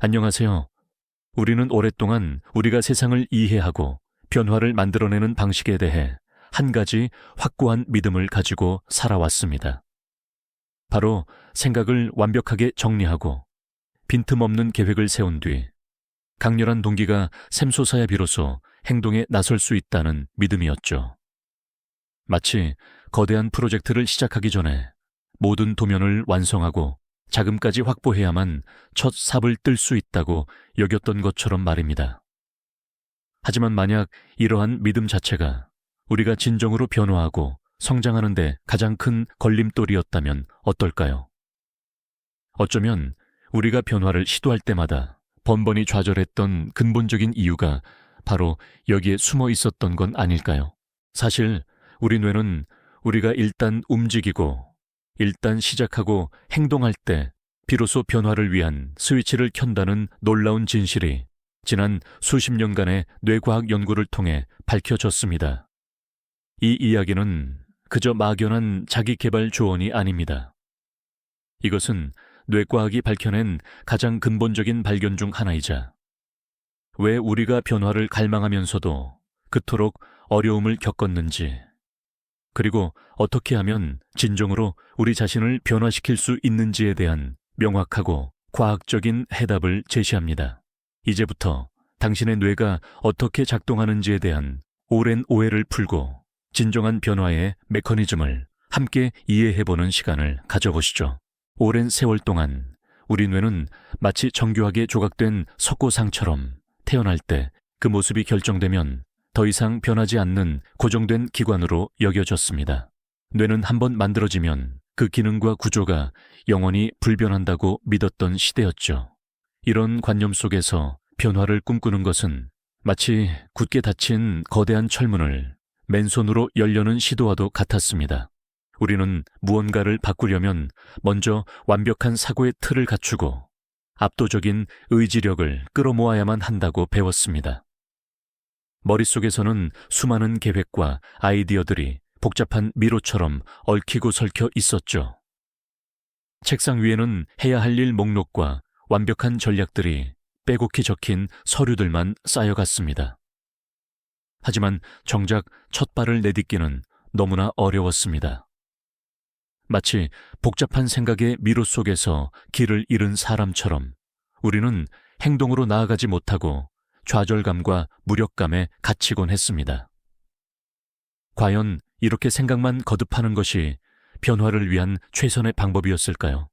안녕하세요. 우리는 오랫동안 우리가 세상을 이해하고 변화를 만들어내는 방식에 대해 한 가지 확고한 믿음을 가지고 살아왔습니다. 바로 생각을 완벽하게 정리하고 빈틈없는 계획을 세운 뒤 강렬한 동기가 샘솟아야 비로소 행동에 나설 수 있다는 믿음이었죠. 마치 거대한 프로젝트를 시작하기 전에 모든 도면을 완성하고 자금까지 확보해야만 첫 삽을 뜰 수 있다고 여겼던 것처럼 말입니다. 하지만 만약 이러한 믿음 자체가 우리가 진정으로 변화하고 성장하는 데 가장 큰 걸림돌이었다면 어떨까요? 어쩌면 우리가 변화를 시도할 때마다 번번이 좌절했던 근본적인 이유가 바로 여기에 숨어 있었던 건 아닐까요? 사실 우리 뇌는 우리가 일단 움직이고 일단 시작하고 행동할 때 비로소 변화를 위한 스위치를 켠다는 놀라운 진실이 지난 수십 년간의 뇌과학 연구를 통해 밝혀졌습니다. 이 이야기는 그저 막연한 자기개발 조언이 아닙니다. 이것은 뇌과학이 밝혀낸 가장 근본적인 발견 중 하나이자 왜 우리가 변화를 갈망하면서도 그토록 어려움을 겪었는지, 그리고 어떻게 하면 진정으로 우리 자신을 변화시킬 수 있는지에 대한 명확하고 과학적인 해답을 제시합니다. 이제부터 당신의 뇌가 어떻게 작동하는지에 대한 오랜 오해를 풀고 진정한 변화의 메커니즘을 함께 이해해보는 시간을 가져보시죠. 오랜 세월 동안 우리 뇌는 마치 정교하게 조각된 석고상처럼 태어날 때 그 모습이 결정되면 더 이상 변하지 않는 고정된 기관으로 여겨졌습니다. 뇌는 한번 만들어지면 그 기능과 구조가 영원히 불변한다고 믿었던 시대였죠. 이런 관념 속에서 변화를 꿈꾸는 것은 마치 굳게 닫힌 거대한 철문을 맨손으로 열려는 시도와도 같았습니다. 우리는 무언가를 바꾸려면 먼저 완벽한 사고의 틀을 갖추고 압도적인 의지력을 끌어모아야만 한다고 배웠습니다. 머릿속에서는 수많은 계획과 아이디어들이 복잡한 미로처럼 얽히고 설켜 있었죠. 책상 위에는 해야 할 일 목록과 완벽한 전략들이 빼곡히 적힌 서류들만 쌓여갔습니다. 하지만 정작 첫 발을 내딛기는 너무나 어려웠습니다. 마치 복잡한 생각의 미로 속에서 길을 잃은 사람처럼 우리는 행동으로 나아가지 못하고 좌절감과 무력감에 갇히곤 했습니다. 과연 이렇게 생각만 거듭하는 것이 변화를 위한 최선의 방법이었을까요?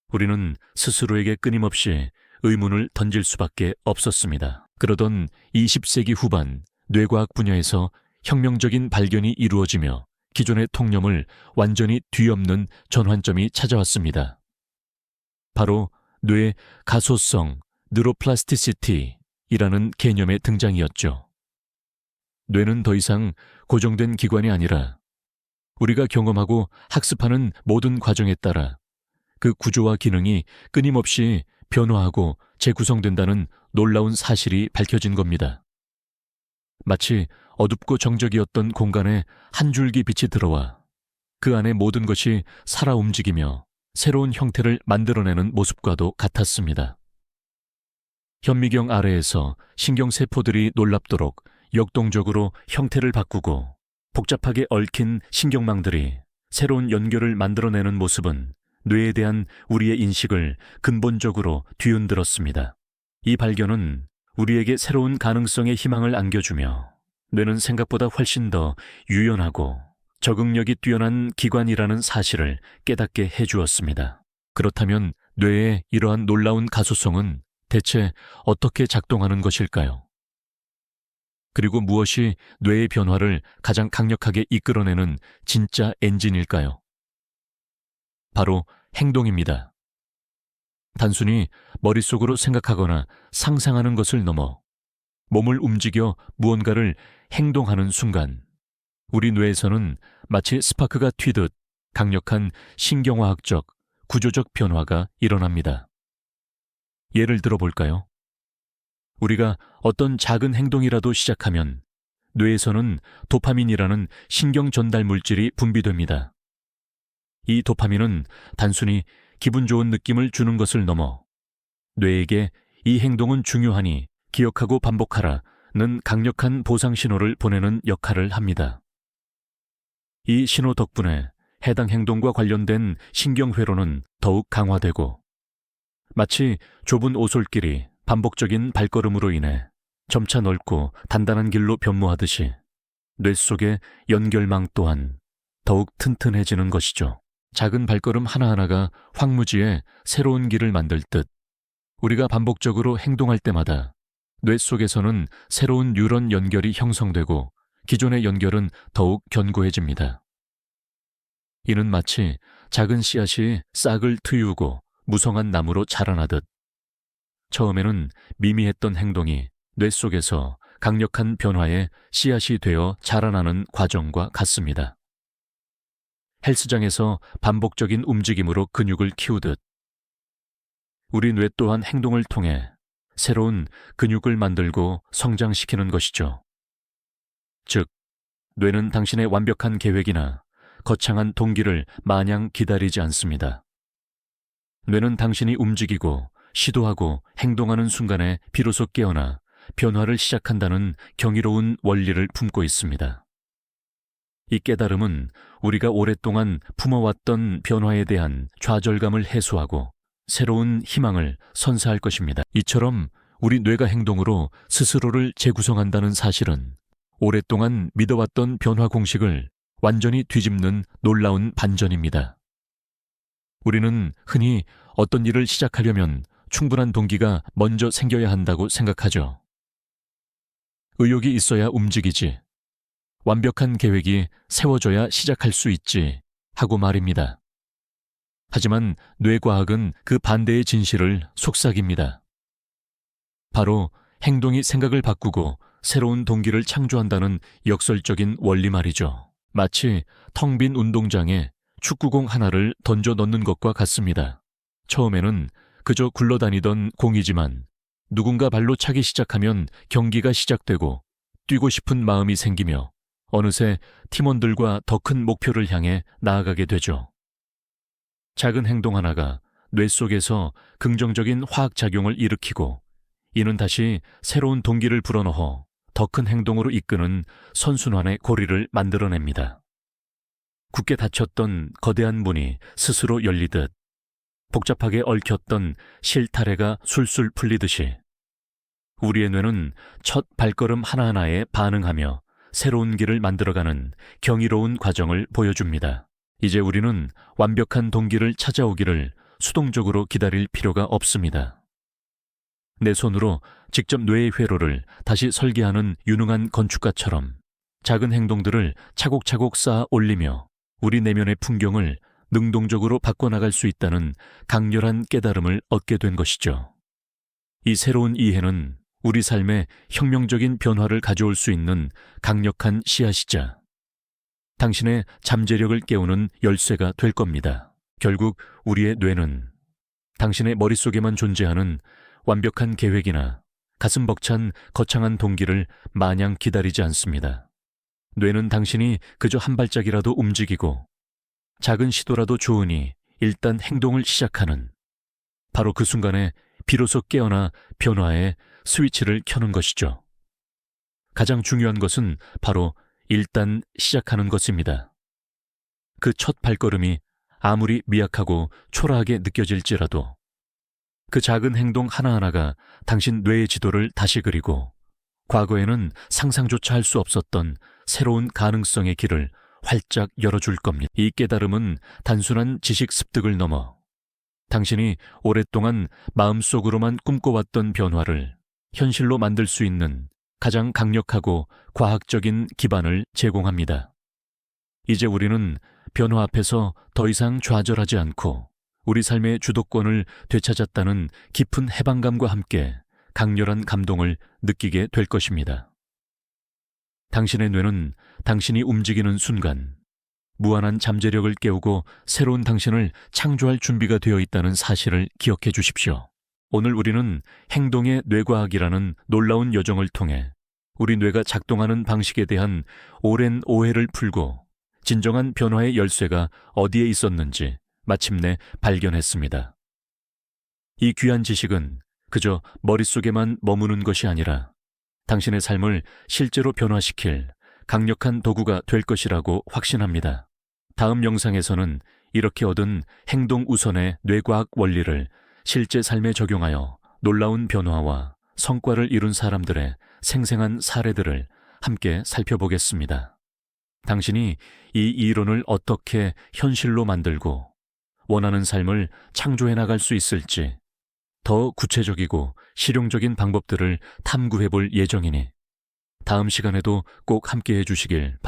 우리는 스스로에게 끊임없이 의문을 던질 수밖에 없었습니다. 그러던 20세기 후반 뇌과학 분야에서 혁명적인 발견이 이루어지며 기존의 통념을 완전히 뒤엎는 전환점이 찾아왔습니다. 바로 뇌의 가소성, 뉴로플라스티시티이라는 개념의 등장이었죠. 뇌는 더 이상 고정된 기관이 아니라 우리가 경험하고 학습하는 모든 과정에 따라 그 구조와 기능이 끊임없이 변화하고 재구성된다는 놀라운 사실이 밝혀진 겁니다. 마치 어둡고 정적이었던 공간에 한 줄기 빛이 들어와 그 안에 모든 것이 살아 움직이며 새로운 형태를 만들어내는 모습과도 같았습니다. 현미경 아래에서 신경세포들이 놀랍도록 역동적으로 형태를 바꾸고 복잡하게 얽힌 신경망들이 새로운 연결을 만들어내는 모습은 뇌에 대한 우리의 인식을 근본적으로 뒤흔들었습니다. 이 발견은 우리에게 새로운 가능성의 희망을 안겨주며 뇌는 생각보다 훨씬 더 유연하고 적응력이 뛰어난 기관이라는 사실을 깨닫게 해주었습니다. 그렇다면 뇌의 이러한 놀라운 가소성은 대체 어떻게 작동하는 것일까요? 그리고 무엇이 뇌의 변화를 가장 강력하게 이끌어내는 진짜 엔진일까요? 바로 행동입니다. 단순히 머릿속으로 생각하거나 상상하는 것을 넘어 몸을 움직여 무언가를 행동하는 순간 우리 뇌에서는 마치 스파크가 튀듯 강력한 신경화학적, 구조적 변화가 일어납니다. 예를 들어 볼까요? 우리가 어떤 작은 행동이라도 시작하면 뇌에서는 도파민이라는 신경 전달 물질이 분비됩니다. 이 도파민은 단순히 기분 좋은 느낌을 주는 것을 넘어 뇌에게 이 행동은 중요하니 기억하고 반복하라는 강력한 보상 신호를 보내는 역할을 합니다. 이 신호 덕분에 해당 행동과 관련된 신경회로는 더욱 강화되고 마치 좁은 오솔길이 반복적인 발걸음으로 인해 점차 넓고 단단한 길로 변모하듯이 뇌 속의 연결망 또한 더욱 튼튼해지는 것이죠. 작은 발걸음 하나하나가 황무지에 새로운 길을 만들 듯 우리가 반복적으로 행동할 때마다 뇌 속에서는 새로운 뉴런 연결이 형성되고 기존의 연결은 더욱 견고해집니다. 이는 마치 작은 씨앗이 싹을 트이우고 무성한 나무로 자라나듯 처음에는 미미했던 행동이 뇌 속에서 강력한 변화의 씨앗이 되어 자라나는 과정과 같습니다. 헬스장에서 반복적인 움직임으로 근육을 키우듯 우리 뇌 또한 행동을 통해 새로운 근육을 만들고 성장시키는 것이죠. 즉, 뇌는 당신의 완벽한 계획이나 거창한 동기를 마냥 기다리지 않습니다. 뇌는 당신이 움직이고 시도하고 행동하는 순간에 비로소 깨어나 변화를 시작한다는 경이로운 원리를 품고 있습니다. 이 깨달음은 우리가 오랫동안 품어왔던 변화에 대한 좌절감을 해소하고 새로운 희망을 선사할 것입니다. 이처럼 우리 뇌가 행동으로 스스로를 재구성한다는 사실은 오랫동안 믿어왔던 변화 공식을 완전히 뒤집는 놀라운 반전입니다. 우리는 흔히 어떤 일을 시작하려면 충분한 동기가 먼저 생겨야 한다고 생각하죠. 의욕이 있어야 움직이지, 완벽한 계획이 세워져야 시작할 수 있지 하고 말입니다. 하지만 뇌과학은 그 반대의 진실을 속삭입니다. 바로 행동이 생각을 바꾸고 새로운 동기를 창조한다는 역설적인 원리 말이죠. 마치 텅 빈 운동장에 축구공 하나를 던져 넣는 것과 같습니다. 처음에는 그저 굴러다니던 공이지만 누군가 발로 차기 시작하면 경기가 시작되고 뛰고 싶은 마음이 생기며 어느새 팀원들과 더 큰 목표를 향해 나아가게 되죠. 작은 행동 하나가 뇌 속에서 긍정적인 화학작용을 일으키고 이는 다시 새로운 동기를 불어넣어 더 큰 행동으로 이끄는 선순환의 고리를 만들어냅니다. 굳게 닫혔던 거대한 문이 스스로 열리듯 복잡하게 얽혔던 실타래가 술술 풀리듯이 우리의 뇌는 첫 발걸음 하나하나에 반응하며 새로운 길을 만들어가는 경이로운 과정을 보여줍니다. 이제 우리는 완벽한 동기를 찾아오기를 수동적으로 기다릴 필요가 없습니다. 내 손으로 직접 뇌의 회로를 다시 설계하는 유능한 건축가처럼 작은 행동들을 차곡차곡 쌓아 올리며 우리 내면의 풍경을 능동적으로 바꿔나갈 수 있다는 강렬한 깨달음을 얻게 된 것이죠. 이 새로운 이해는 우리 삶에 혁명적인 변화를 가져올 수 있는 강력한 씨앗이자 당신의 잠재력을 깨우는 열쇠가 될 겁니다. 결국 우리의 뇌는 당신의 머릿속에만 존재하는 완벽한 계획이나 가슴 벅찬 거창한 동기를 마냥 기다리지 않습니다. 뇌는 당신이 그저 한 발짝이라도 움직이고 작은 시도라도 좋으니 일단 행동을 시작하는 바로 그 순간에 비로소 깨어나 변화의 스위치를 켜는 것이죠. 가장 중요한 것은 바로 일단 시작하는 것입니다. 그 첫 발걸음이 아무리 미약하고 초라하게 느껴질지라도 그 작은 행동 하나하나가 당신 뇌의 지도를 다시 그리고 과거에는 상상조차 할 수 없었던 새로운 가능성의 길을 활짝 열어줄 겁니다. 이 깨달음은 단순한 지식 습득을 넘어 당신이 오랫동안 마음속으로만 꿈꿔왔던 변화를 현실로 만들 수 있는 가장 강력하고 과학적인 기반을 제공합니다. 이제 우리는 변화 앞에서 더 이상 좌절하지 않고 우리 삶의 주도권을 되찾았다는 깊은 해방감과 함께 강렬한 감동을 느끼게 될 것입니다. 당신의 뇌는 당신이 움직이는 순간 무한한 잠재력을 깨우고 새로운 당신을 창조할 준비가 되어 있다는 사실을 기억해 주십시오. 오늘 우리는 행동의 뇌과학이라는 놀라운 여정을 통해 우리 뇌가 작동하는 방식에 대한 오랜 오해를 풀고 진정한 변화의 열쇠가 어디에 있었는지 마침내 발견했습니다. 이 귀한 지식은 그저 머릿속에만 머무는 것이 아니라 당신의 삶을 실제로 변화시킬 강력한 도구가 될 것이라고 확신합니다. 다음 영상에서는 이렇게 얻은 행동 우선의 뇌과학 원리를 실제 삶에 적용하여 놀라운 변화와 성과를 이룬 사람들의 생생한 사례들을 함께 살펴보겠습니다. 당신이 이 이론을 어떻게 현실로 만들고 원하는 삶을 창조해 나갈 수 있을지 더 구체적이고 실용적인 방법들을 탐구해 볼 예정이니 다음 시간에도 꼭 함께 해주시길 바랍니다.